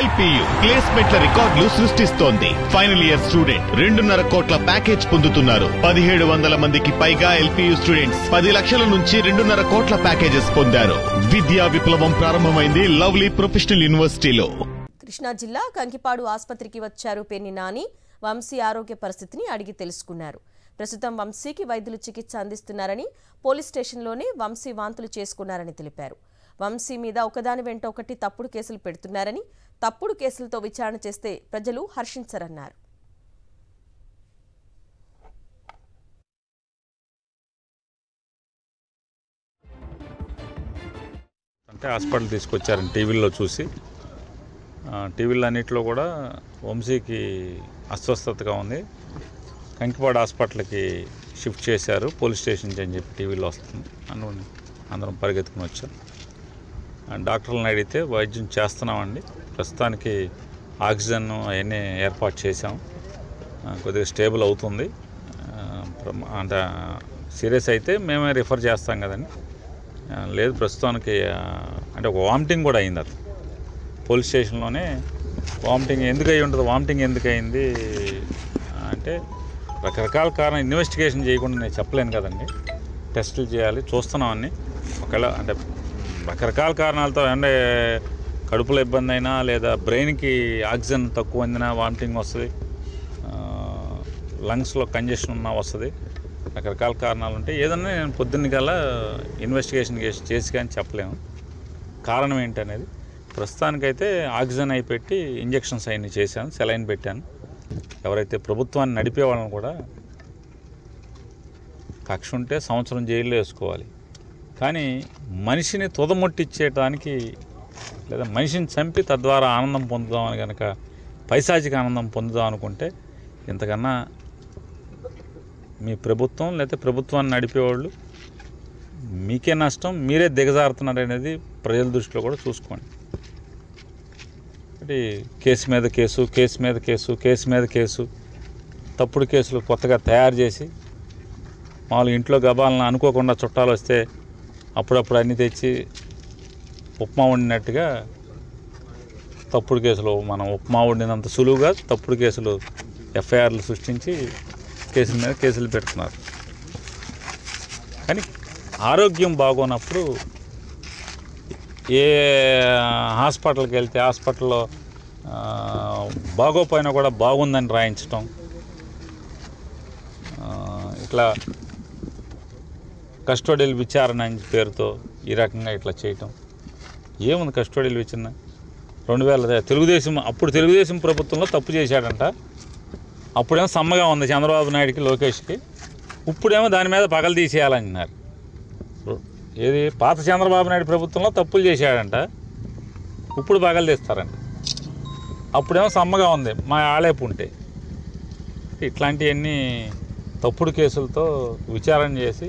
LPU ప్లేస్మెంట్ల రికార్డులు సృష్టిస్తోంది. Final year student 2.5 కోట్ల ప్యాకేజ్ పొందుతున్నారు. 1700 మందికి పైగా LPU స్టూడెంట్స్ 10 లక్షల నుంచి 2.5 కోట్ల ప్యాకేజెస్ పొందారు. విద్యా విప్లవం ప్రారంభమైంది లవ్లీ ప్రొఫెషనల్ యూనివర్సిటీలో. కృష్ణా జిల్లా కంకిపాడు ఆసుపత్రికి వచ్చారు పేర్ని నాని. వంశీ ఆరోగ్య పరిస్థితిని అడిగి తెలుసుకున్నారు. ప్రస్తుతం వంశీకి వైద్యులు చికిత్స అందిస్తున్నారని, పోలీస్ స్టేషన్లోనే వంశీ వాంతులు చేసుకున్నారని తెలిపారు. వంశీ మీద ఒకదాని వెంట ఒకటి తప్పుడు కేసులు పెడుతున్నారని, తప్పుడు కేసులతో విచారణ చేస్తే ప్రజలు హర్షించరన్నారు. అంటే హాస్పిటల్ తీసుకొచ్చారని టీవీల్లో చూసి, టీవీలో అన్నింటిలో కూడా వంశీకి అస్వస్థతగా ఉంది, కంకిపాడు హాస్పిటల్కి షిఫ్ట్ చేశారు పోలీస్ స్టేషన్కి అని చెప్పి టీవీలో వస్తుంది. అందరం పరిగెత్తుకుని వచ్చాం. డాక్టర్లను అడిగితే వైద్యం చేస్తున్నామండి, ప్రస్తుతానికి ఆక్సిజన్ అవన్నీ ఏర్పాటు చేసాం, కొద్దిగా స్టేబుల్ అవుతుంది, అంత సీరియస్ అయితే మేమే రిఫర్ చేస్తాం కదండి. లేదు ప్రస్తుతానికి అంటే ఒక వామిటింగ్ కూడా అయింది. అది పోలీస్ స్టేషన్లోనే వామిటింగ్ ఎందుకు అయి ఉంటుంది, వామిటింగ్ ఎందుకు అయింది అంటే రకరకాల కారణం ఇన్వెస్టిగేషన్ చేయకుండా నేను చెప్పలేను కదండి. టెస్టులు చేయాలి, చూస్తున్నామని. ఒకవేళ అంటే రకరకాల కారణాలతో అంటే కడుపులో ఇబ్బంది అయినా లేదా బ్రెయిన్కి ఆక్సిజన్ తక్కువ అందినా వామిటింగ్ వస్తుంది, లంగ్స్లో కంజెషన్ ఉన్నా వస్తుంది, రకరకాల కారణాలు ఉంటాయి. ఏదన్నా నేను పొద్దున్న కల్లా ఇన్వెస్టిగేషన్ చేసి కానీ చెప్పలేము కారణం ఏంటనేది. ప్రస్తుతానికైతే ఆక్సిజన్ అయి పెట్టి ఇంజెక్షన్స్ అవన్నీ చేశాను, సెలైన్ పెట్టాను. ఎవరైతే ప్రభుత్వాన్ని నడిపే వాళ్ళని కూడా కక్ష ఉంటే సంవత్సరం జైల్లో వేసుకోవాలి, కానీ మనిషిని తుదముట్టిచ్చేయడానికి లేదా మనిషిని చంపి తద్వారా ఆనందం పొందుదామని కనుక పైశాచిక ఆనందం పొందుదాం అనుకుంటే ఇంతకన్నా మీ ప్రభుత్వం లేదా ప్రభుత్వాన్ని నడిపేవాళ్ళు మీకే నష్టం, మీరే దిగజారుతున్నారు అనేది ప్రజల దృష్టిలో కూడా చూసుకోండి. అంటే కేసు మీద కేసు, కేసు మీద కేసు, కేసు మీద కేసు, తప్పుడు కేసులు కొత్తగా తయారు చేసి మామూలుగా ఇంట్లో గబాలను అనుకోకుండా చుట్టాలు వస్తే అప్పుడప్పుడు అన్నీ తెచ్చి ఉప్మా వండినట్టుగా తప్పుడు కేసులు, మనం ఉప్మా వండినంత సులువుగా తప్పుడు కేసులు ఎఫ్ఐఆర్లు సృష్టించి కేసుల మీద కేసులు పెడుతున్నారు. కానీ ఆరోగ్యం బాగోనప్పుడు ఏ హాస్పిటల్కి వెళ్తే హాస్పిటల్లో బాగోపోయినా కూడా బాగుందని రాయించటం, ఇట్లా కస్టోడియల్ విచారణ అని పేరుతో ఈ రకంగా ఇట్లా చేయటం ఏముంది. కస్టోడియల్ విచారణ 2000 అప్పుడు తెలుగుదేశం ప్రభుత్వంలో తప్పు చేశాడంట. అప్పుడేమో సమ్మగా ఉంది చంద్రబాబు నాయుడికి, లోకేష్కి. ఇప్పుడేమో దాని మీద పగలు తీసేయాలన్నారు. ఏది పాత చంద్రబాబు నాయుడు ప్రభుత్వంలో తప్పులు చేశాడంట, ఇప్పుడు పగలు తీస్తారంట. అప్పుడేమో సమ్మగా ఉంది మా ఆలేపు ఉంటే. ఇట్లాంటివన్నీ తప్పుడు కేసులతో విచారణ చేసి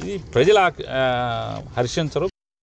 ఇది ప్రజలు హర్షించరు,